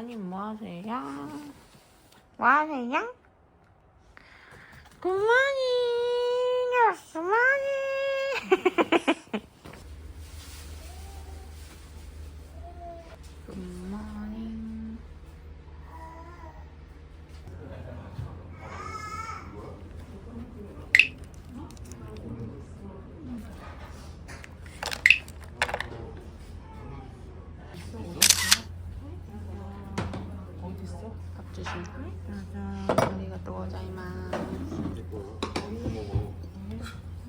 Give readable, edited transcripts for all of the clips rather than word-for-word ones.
부모님 뭐 하세요? 뭐 하세요? 굿모닝! 굿모닝! 굿모닝. 어디 있어? 밥 주신. 짜잔. 아리가또 고자이마스.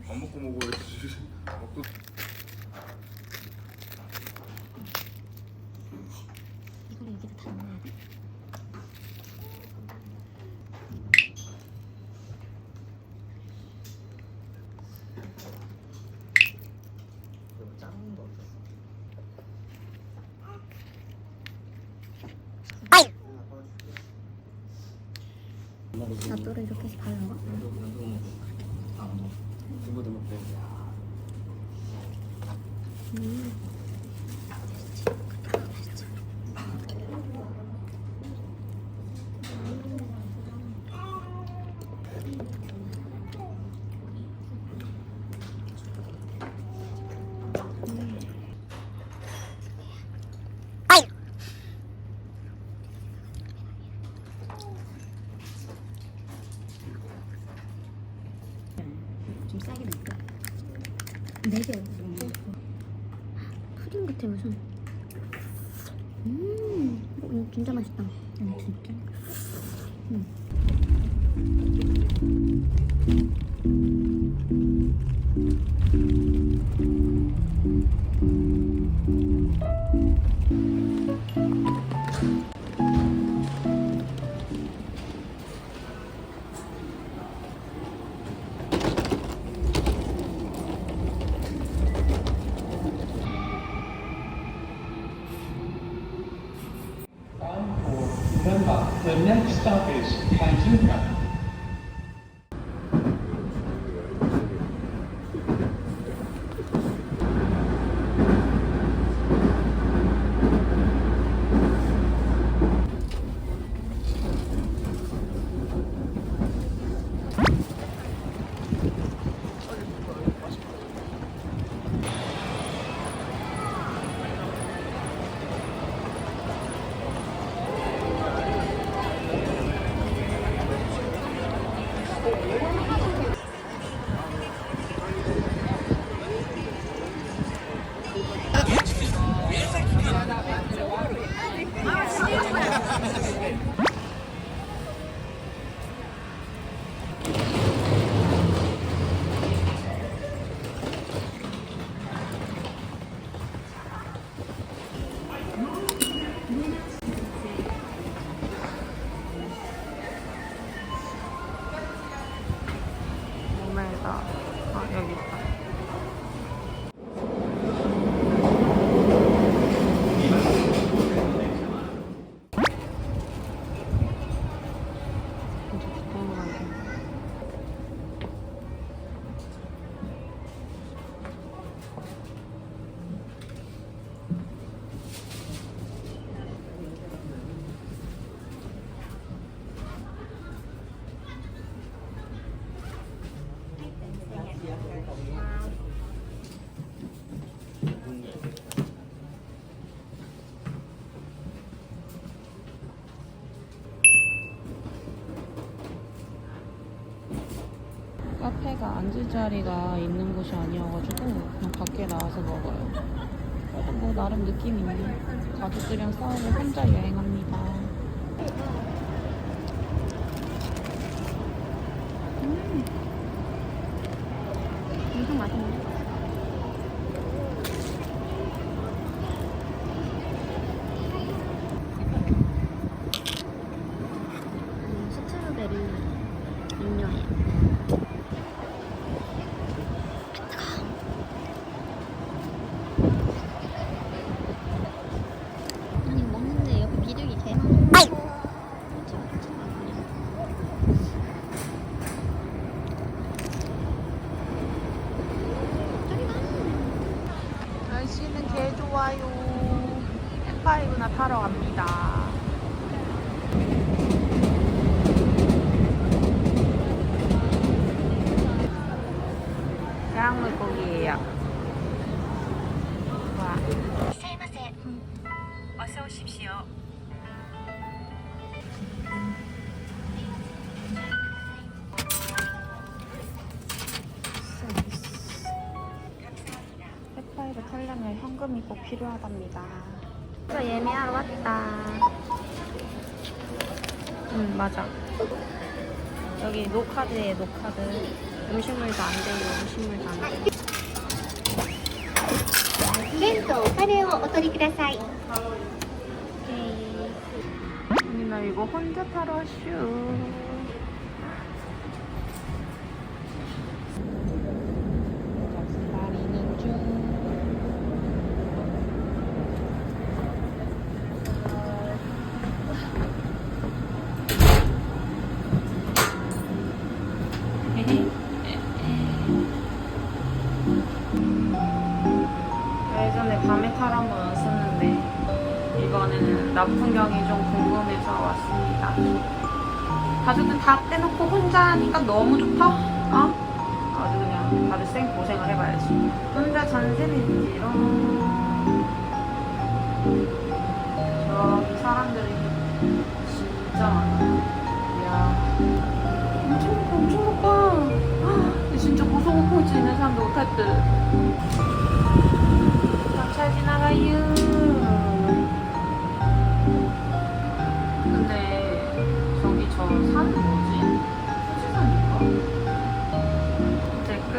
안 먹고 먹어야지. 먹고. 이걸 여기다 다 넣어야 돼? 작은 거 없었어. 나또를 이렇게 해서 바르는 거? 두부도 먹고. 좀 싸게 넣을까? 4개. 푸딩 같아 무슨. 이거 진짜 맛있다. 진짜? Remember, the next stop is Kanjuka. 몸에다. 여기 있다. 진짜 두꺼운 거 같아. 카페가 앉을 자리가 있는 곳이 아니어가지고 그냥 밖에 나와서 먹어요. 그래도 뭐 나름 느낌 있네. 가족들이랑 싸우고 혼자 여행합니다. 엄청 맛있네. 스트로베리 음료예요. 아니 먹는데 여기 비둘기 개 많아. 날씨는 개 좋아요. M5나 타러 갑니다. 꼭 필요하답니다. 저 예매하러 왔다. 맞아. 여기 노카드에 노카드. 음식물도 안 돼요. 음식물도 안 돼요. 麺とお金をお取りください。 언니 나 이거 혼자 타러 슈. 기다리는 중. 예전에 밤에 타러 한번 왔었는데 이번에는 나풍경이 좀 궁금해서 왔습니다. 가족들 다 떼놓고 혼자 하니까 너무 좋다. 아주 그냥 다들 생 고생을 해봐야지. 혼자 잔센인지롱. 저기 사람들이 진짜 많아. 이야, 엄청 높아. 근데 진짜 고소공포증 있는 사람도 못할 듯. 잘 지나가요. 근데 저기 저 산은 뭐지?富士山인가? 이제 끝.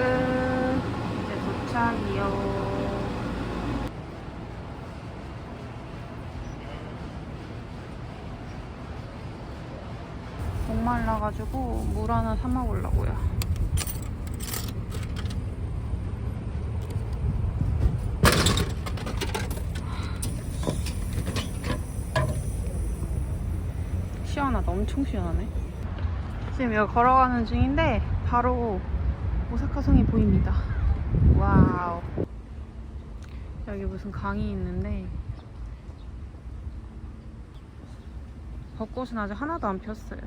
이제 도착이요. 목말라가지고 물 하나 사 먹으려고요. 시원하다. 엄청 시원하네. 지금 여기 걸어가는 중인데 바로 오사카 성이 보입니다. 와우. 여기 무슨 강이 있는데 벚꽃은 아직 하나도 안 폈어요.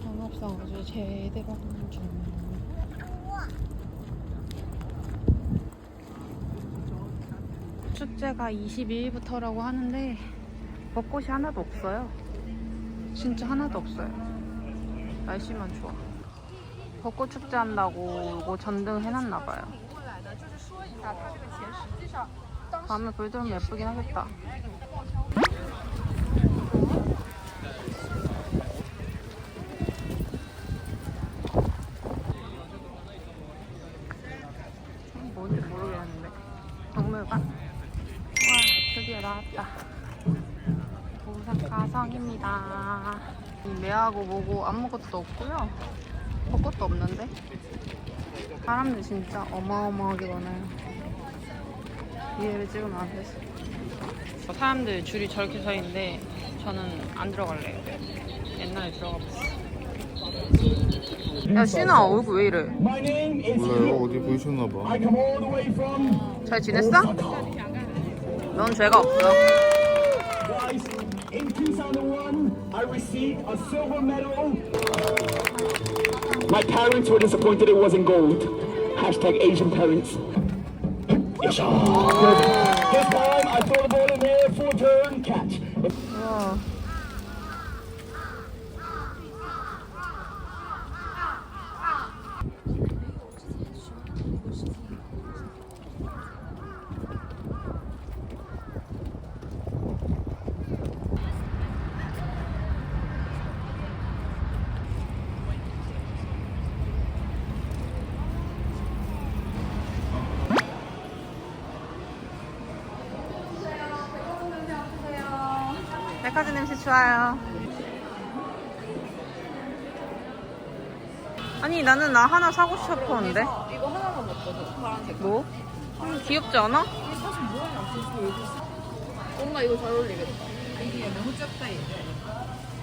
단합상 아주 제대로 하는 중. 축제가 22일부터라고 하는데 벚꽃이 하나도 없어요. 진짜 하나도 없어요. 날씨만 좋아. 벚꽃 축제 한다고 이거 전등 해놨나봐요. 밤에 불 들으면 예쁘긴 하겠다. 뭔지 모르겠는데. 박물관? 와, 드디어 나왔다. 오사카 성입니다. 매하고 뭐고 아무것도 없고요. 벚꽃도 없는데 사람들 진짜 어마어마하게 많아요. 이해를 찍으면 안 됐어. 사람들 줄이 저렇게 서 있는데 저는 안 들어갈래요. 옛날에 들어가봤어. 야 신아 얼굴 왜 이래? 몰라요. 어디 보이셨나봐. 잘 지냈어? 넌 죄가 없어. In 2001, I received a silver medal. My parents were disappointed it wasn't gold. Hashtag Asian parents. Yes, sir. This time, I throw the ball in there for a turn catch. 우와. 백화점 냄새 좋아요. 아니 나는 나 하나 사고 싶었는데. 이거 하나만 먹거든. 파란색. 뭐? 귀엽지 않아? 사실 모양이 없어서 여기 있어. 엄마 이거 잘 어울리겠다. 이게 너무 작다 이제.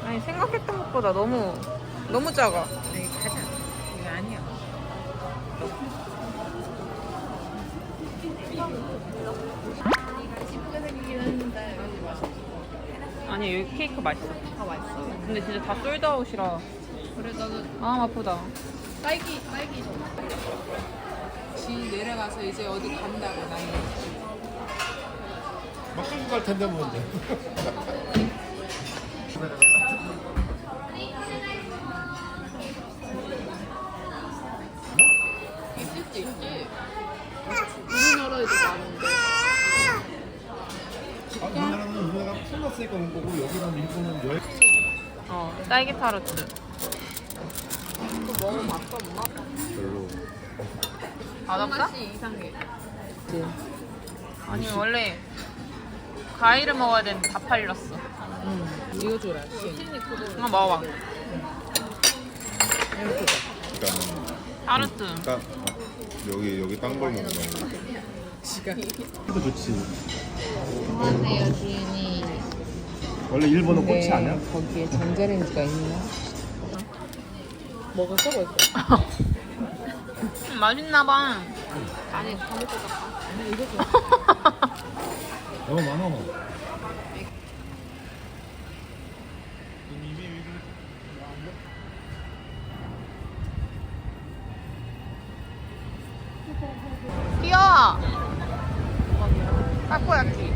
아니 생각했던 것보다 너무 작아. 네, 가자. 이거 아니야. 이쁘게 생기긴 했는데 여기 맛있어. 아니 여기 케이크 맛있어. 다 맛있어. 근데 진짜 다 솔드아웃이라. 그래 나는 아 아프다. 딸기 좀. 지 내려가서 이제 어디 간다고 나는. 막 끌고 갈 텐데 뭔데. 있을 수 있지. 우리나라에도 많은데. 딸기 타르트. 별로. 맛없다? 맛이 이상해. 아니 원래 과일을 먹어야 되는데 다 팔렸어. 이거 줘라. 한번 먹어봐. 그러니까 타르트. 딱 여기 딴 걸 먹는 거. 이거 좋지. 좋아하네요, 주인이. 원래 일본은 꽃이 아니야? 거기에 전자레인지가 있나? 뭐가 썩어 있어? 맛있나봐. 아니, 다 먹고 갔다. 아니, 이거 줘. 너무 많아. 귀여워. 타코야키.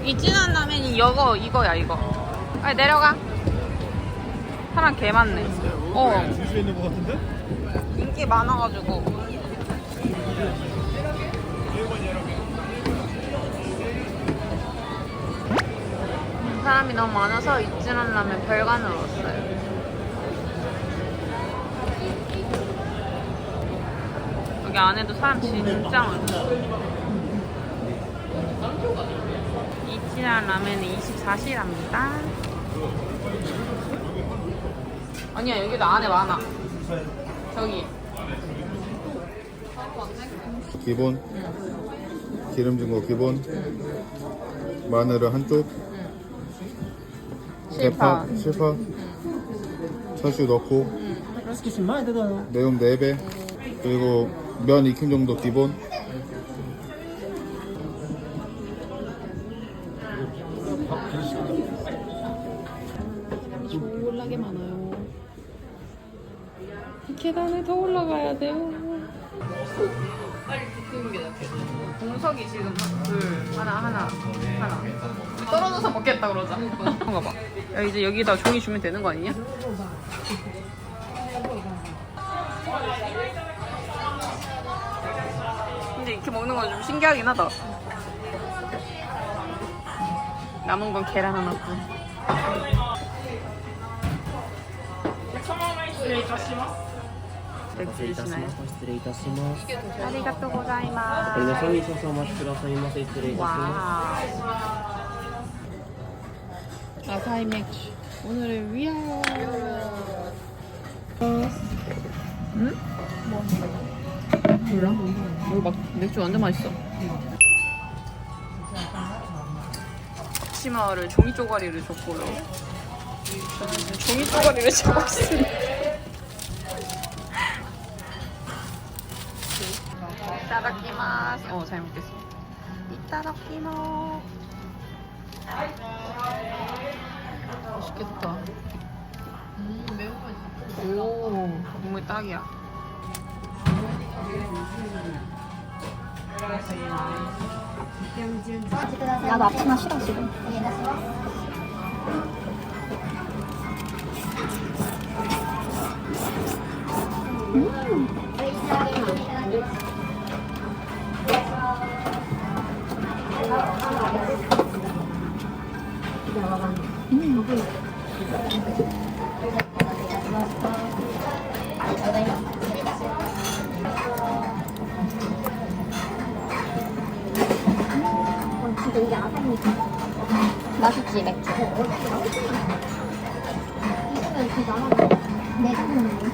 이 진한 라면이 이거야 이거. 빨리 내려가. 사람 개 많네. 줄수 있는 거 같은데? 인기 많아가지고. 사람이 너무 많아서 이진한 라면 별관으로 왔어요. 여기 안에도 사람 진짜 많아. 이진한 라면은 24시랍니다. 아니야, 여기도 안에 많아. 저기. 기본. 기름진 거 기본. 마늘은 한쪽. 실파. 실파. 차슈 넣고. 매운 4배. 그리고 면 익힘 정도 기본. 졸라게 많아요. 계단에 더 올라가야 돼요. 공석이 지금 하나. 떨어져서 먹겠다 그러자. 그런가 봐. 야, 이제 여기다 종이 주면 되는 거 아니냐? 근데 이렇게 먹는 건 좀 신기하긴 하다. 남은 건 계란 하나뿐. 맥주 드시나요? 失礼いたします。 아리가또 고자이마스. これで少々お待ちくださいませ。失礼いたします。 와. 아사히 맥주. 오늘을 위하여. 응? 몰라? 여기 막 맥주 완전 맛있어. 치마를 종이 쪼가리를 줬고요. 저는 종이 쪼가리를 잡았습니다. 이따다키마스. 잘 먹겠습니다. 이따다키마스. 맛있겠다. 매운맛. 오, 국물 딱이야. 나도 앞치마 싫어 지금. 맛있지 맥주. 내가 먹는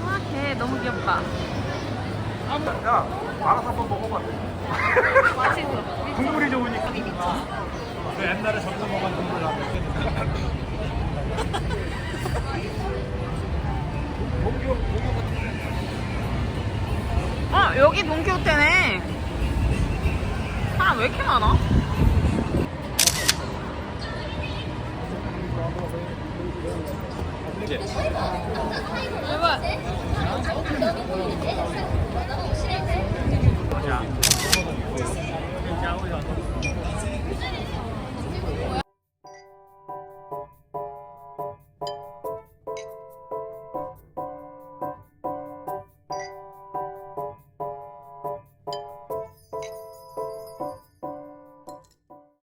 와, 걔 너무 귀엽다. 야, 알아서 한번 먹어봐. 국물이 좋으니까. 그 옛날에 점점 먹은 국물 나왔는데. 여기 돈키호테네. 사람 왜 이렇게 많아? 이제 여러분